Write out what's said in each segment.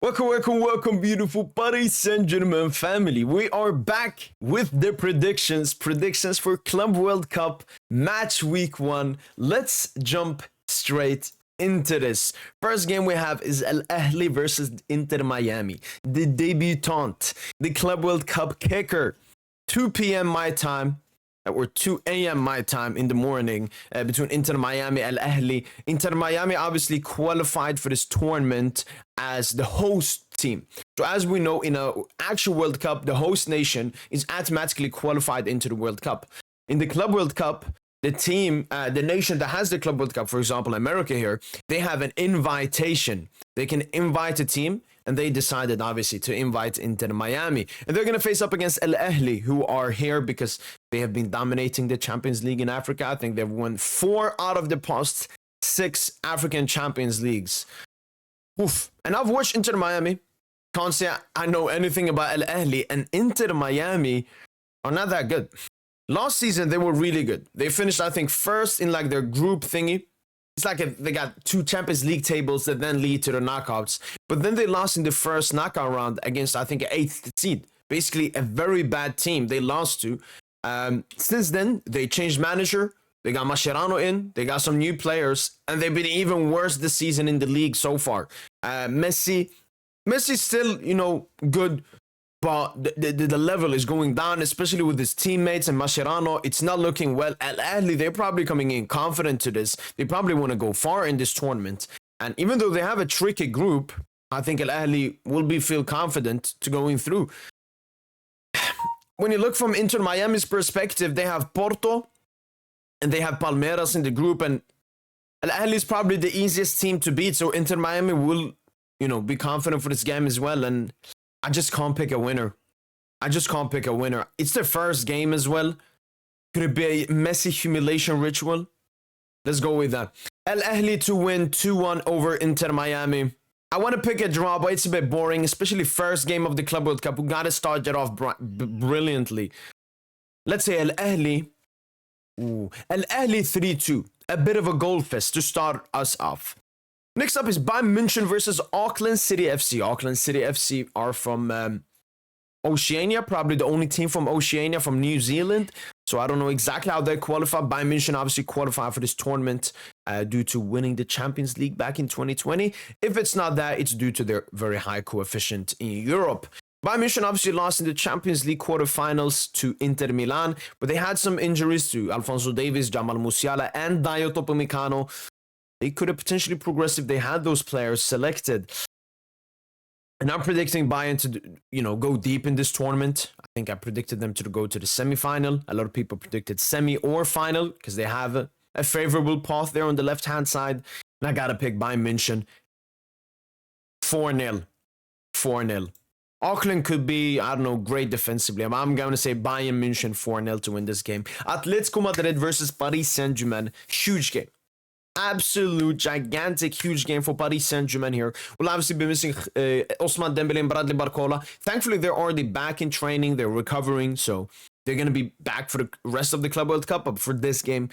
Welcome, beautiful Paris Saint Germain family. We are back with the predictions for Club World Cup match week 1. Let's jump straight into this. First game we have is Al-Ahli versus Inter Miami, the debutante, the Club World Cup kicker. 2 p.m. my time, or 2 a.m. my time in the morning, between Inter Miami and Al-Ahli. Inter Miami obviously qualified for this tournament as the host team. So as we know, in an actual World Cup, the host nation is automatically qualified into the World Cup. In the Club World Cup, the team, the nation that has the Club World Cup, for example, America here, they have an invitation. They can invite a team, and they decided, obviously, to invite Inter Miami. And they're going to face up against Al-Ahli, who are here because they have been dominating the Champions League in Africa. I think they've won 4 out of the past 6 African Champions Leagues. Oof. And I've watched Inter Miami. Can't say I know anything about Al-Ahli. And Inter Miami are not that good. Last season, they were really good. They finished, I think, first in like their group thingy. It's like they got 2 Champions League tables that then lead to the knockouts. But then they lost in the first knockout round against, I think, an 8th seed. Basically, a very bad team they lost to. Since then, they changed manager. They got Mascherano in. They got some new players. And they've been even worse this season in the league so far. Messi's still, good. But the level is going down, especially with his teammates and Mascherano. It's not looking well. Al-Ahli, they're probably coming in confident to this. They probably want to go far in this tournament. And even though they have a tricky group, I think Al-Ahli will feel confident to going through. When you look from Inter Miami's perspective, they have Porto and they have Palmeiras in the group. And Al-Ahli is probably the easiest team to beat. So Inter Miami will, be confident for this game as well. And I just can't pick a winner. It's their first game as well. Could it be a messy humiliation ritual? Let's go with that. Al-Ahli to win 2-1 over Inter Miami. I want to pick a draw, but it's a bit boring, especially first game of the Club World Cup. We got to start it off brilliantly. Let's say Al-Ahli. Al-Ahli 3-2. A bit of a goal fest to start us off. Next up is Bayern Munchen versus Auckland City FC. Auckland City FC are from Oceania, probably the only team from Oceania, from New Zealand. So I don't know exactly how they qualify. Bayern Munchen obviously qualified for this tournament due to winning the Champions League back in 2020. If it's not that, it's due to their very high coefficient in Europe. Bayern Munchen obviously lost in the Champions League quarterfinals to Inter Milan, but they had some injuries to Alphonso Davies, Jamal Musiala, and Dayo Upamecano. They could have potentially progressed if they had those players selected. And I'm predicting Bayern to, go deep in this tournament. I think I predicted them to go to the semi-final. A lot of people predicted semi or final because they have a favorable path there on the left-hand side. And I got to pick Bayern München 4-0. 4-0. Auckland could be, great defensively. I'm going to say Bayern München 4-0 to win this game. Atletico Madrid versus Paris Saint Germain. Huge game. Absolute gigantic huge game for Paris Saint Germain here. We'll obviously be missing Ousmane Dembele and Bradley Barcola. Thankfully, they're already back in training. They're recovering, so they're going to be back for the rest of the Club World Cup. But for this game,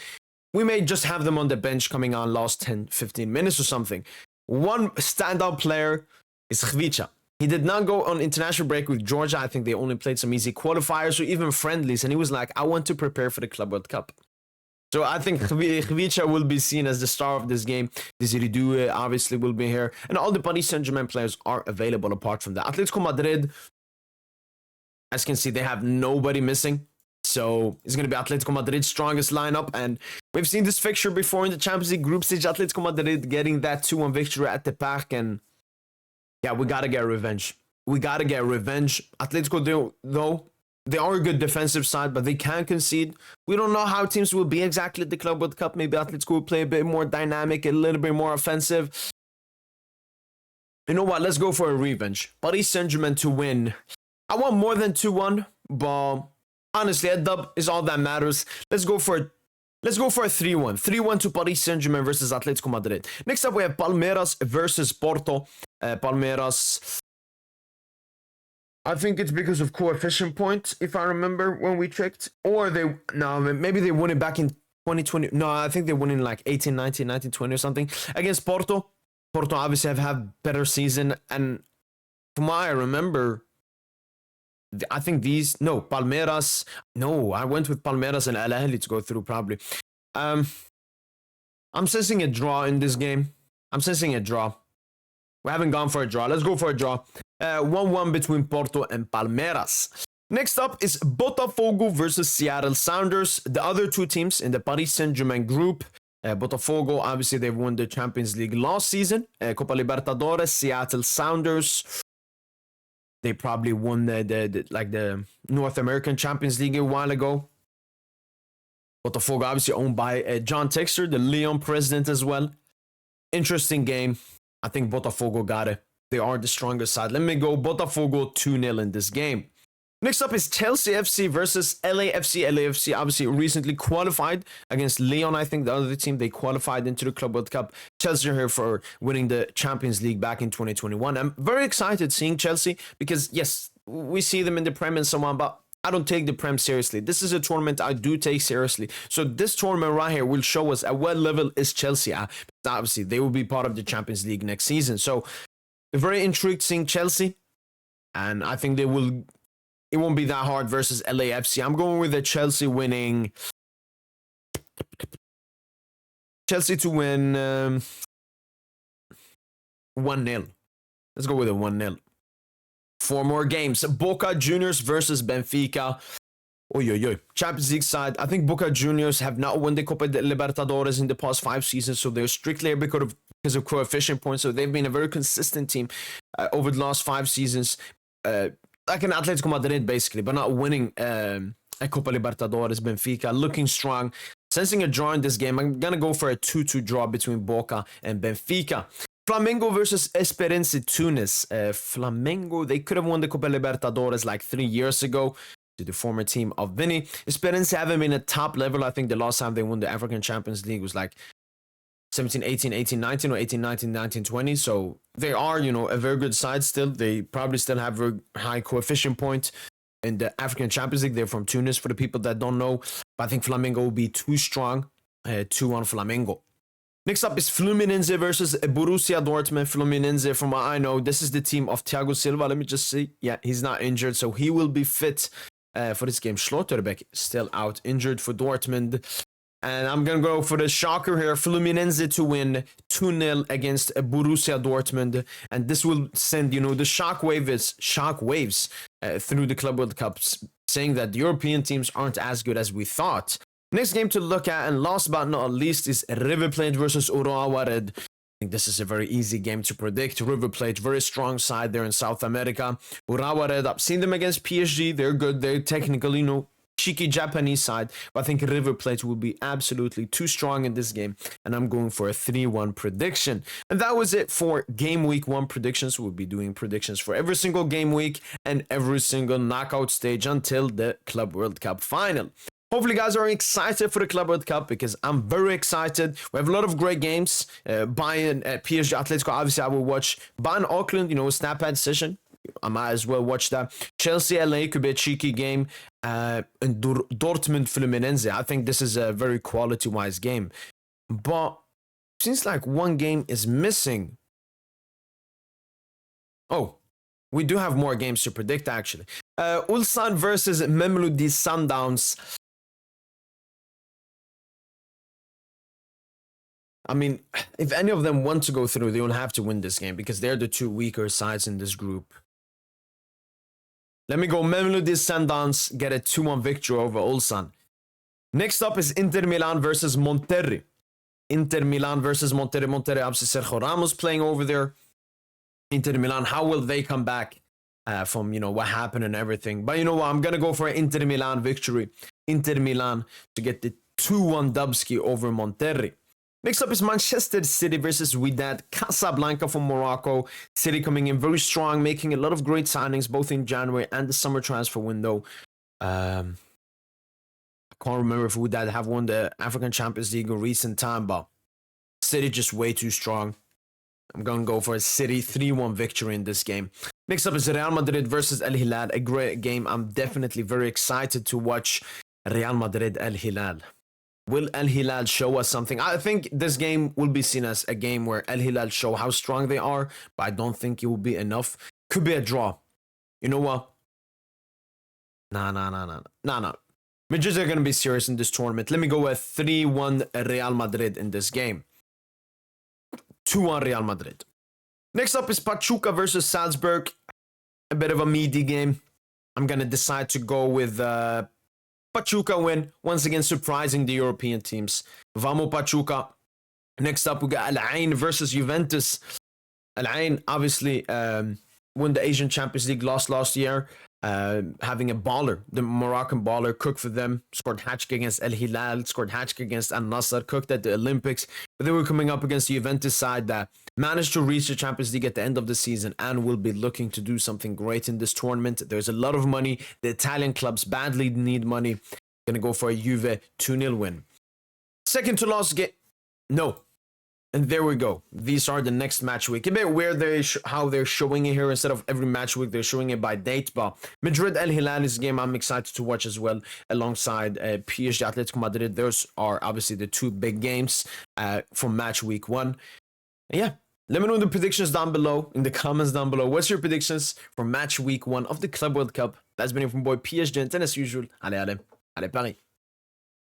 we may just have them on the bench coming on last 10-15 minutes or something. One standout player is Khvicha. He did not go on international break with Georgia. I think they only played some easy qualifiers or even friendlies. And he was like, I want to prepare for the Club World Cup. So I think Khvicha will be seen as the star of this game. Desiree Doué obviously will be here. And all the Paris Saint-Germain players are available apart from that. Atletico Madrid, as you can see, they have nobody missing. So it's going to be Atletico Madrid's strongest lineup. And we've seen this fixture before in the Champions League group stage. Atletico Madrid getting that 2-1 victory at the Parc. And yeah, we got to get revenge. Atletico, though, they are a good defensive side, but they can concede. We don't know how teams will be exactly at the Club World Cup. Maybe Atletico will play a bit more dynamic, a little bit more offensive. You know what? Let's go for a revenge. Paris Saint-Germain to win. I want more than 2-1, but honestly, a dub is all that matters. Let's go for a 3-1. 3-1 to Paris Saint-Germain versus Atletico Madrid. Next up, we have Palmeiras versus Porto. Palmeiras, I think it's because of coefficient points, if I remember when we checked. Or maybe they won it back in 2020. No, I think they won in like 18, 19, 20 or something. Against Porto. Porto obviously have better season. And from what I remember, I think Palmeiras. No, I went with Palmeiras and Al-Ain to go through probably. I'm sensing a draw in this game. I'm sensing a draw. We haven't gone for a draw. Let's go for a draw. 1-1 between Porto and Palmeiras. Next up is Botafogo versus Seattle Sounders. The other two teams in the Paris Saint Germain group. Botafogo, obviously, they've won the Champions League last season. Copa Libertadores. Seattle Sounders, they probably won the North American Champions League a while ago. Botafogo, obviously owned by John Textor, the Lyon president as well. Interesting game. I think Botafogo got it. They are the strongest side. Let me go Botafogo 2-0 in this game. Next up is Chelsea FC versus LAFC. LAFC obviously recently qualified against Lyon, I think, the other team. They qualified into the Club World Cup. Chelsea are here for winning the Champions League back in 2021. I'm very excited seeing Chelsea because, yes, we see them in the Prem and so on, but I don't take the Prem seriously. This is a tournament I do take seriously. So this tournament right here will show us at what level is Chelsea at. Obviously, they will be part of the Champions League next season. So very intrigued seeing Chelsea. And I think it won't be that hard versus LAFC. I'm going with the Chelsea winning. Chelsea to win 1-0. Let's go with a 1-0. 4 more games. Boca Juniors versus Benfica. Champions League side. I think Boca Juniors have not won the Copa Libertadores in the past 5 seasons, so they're strictly because of coefficient points. So they've been a very consistent team over the last 5 seasons. Like an Atletico Madrid, basically, but not winning a Copa Libertadores. Benfica looking strong. Sensing a draw in this game. I'm going to go for a 2-2 draw between Boca and Benfica. Flamengo versus Esperance Tunis. Flamengo, they could have won the Copa Libertadores like 3 years ago to the former team of Vinny. Esperance haven't been at top level. I think the last time they won the African Champions League was like 17, 18, 18, 19 or 18, 19, 19, 20. So they are, a very good side still. They probably still have very high coefficient point in the African Champions League. They're from Tunis for the people that don't know. But I think Flamengo will be too strong. 2-1 Flamengo. Next up is Fluminense versus Borussia Dortmund. Fluminense, from what I know, this is the team of Thiago Silva. Let me just see. Yeah, he's not injured, so he will be fit for this game. Schlotterbeck still out injured for Dortmund. And I'm going to go for the shocker here. Fluminense to win 2-0 against Borussia Dortmund. And this will send, the shockwaves through the Club World Cups, saying that the European teams aren't as good as we thought. Next game to look at, and last but not least, is River Plate versus Urawa Red. I think this is a very easy game to predict. River Plate, very strong side there in South America. Urawa Red, I've seen them against PSG. They're good. They're technically, cheeky Japanese side. But I think River Plate will be absolutely too strong in this game. And I'm going for a 3-1 prediction. And that was it for Game Week 1 predictions. We'll be doing predictions for every single game week and every single knockout stage until the Club World Cup final. Hopefully, you guys are excited for the Club World Cup because I'm very excited. We have a lot of great games. Bayern, PSG, Atletico. Obviously, I will watch Bayern, Auckland, snap pad session. I might as well watch that. Chelsea, LA could be a cheeky game. And Dortmund, Fluminense. I think this is a very quality-wise game. But seems like one game is missing. Oh, we do have more games to predict, actually. Ulsan versus Mamelodi Sundowns. I mean, if any of them want to go through, they will have to win this game because they're the 2 weaker sides in this group. Let me go Mamelodi Sundowns, get a 2-1 victory over Ulsan. Next up is Inter Milan versus Monterrey. Inter Milan versus Monterrey. Monterrey, obviously Sergio Ramos playing over there. Inter Milan, how will they come back from, what happened and everything? But you know what? I'm going to go for an Inter Milan victory. Inter Milan to get the 2-1 dubski over Monterrey. Next up is Manchester City versus Wydad Casablanca from Morocco. City coming in very strong, making a lot of great signings both in January and the summer transfer window. I can't remember if Wydad have won the African Champions League in recent time, but City just way too strong. I'm going to go for a City 3-1 victory in this game. Next up is Real Madrid versus Al Hilal. A great game. I'm definitely very excited to watch Real Madrid Al Hilal. Will Al Hilal show us something? I think this game will be seen as a game where Al Hilal show how strong they are, but I don't think it will be enough. Could be a draw. You know what? Nah. Madrid are going to be serious in this tournament. Let me go with 3-1 Real Madrid in this game. 2-1 Real Madrid. Next up is Pachuca versus Salzburg. A bit of a meaty game. I'm going to decide to go with Pachuca win. Once again, surprising the European teams. Vamos Pachuca. Next up, we got Al-Ain versus Juventus. Al-Ain obviously won the Asian Champions League last year. Having a baller, the Moroccan baller, cooked for them, scored hat-trick against Hilal, scored hat-trick against Al-Nassr, cooked at the Olympics. But they were coming up against the Juventus side that managed to reach the Champions League at the end of the season and will be looking to do something great in this tournament. There's a lot of money. The Italian clubs badly need money. Gonna go for a Juve 2-0 win. Second to last game. No. And there we go. These are the next match week. A bit weird how they're showing it here. Instead of every match week, they're showing it by date. But Madrid El Hilal is a game I'm excited to watch as well, alongside PSG Atletico Madrid. Those are obviously the two big games from match week 1. And yeah, let me know the predictions down below, in the comments down below. What's your predictions for match week 1 of the Club World Cup? That's been it from boy PSGINT, and as usual, allez Paris.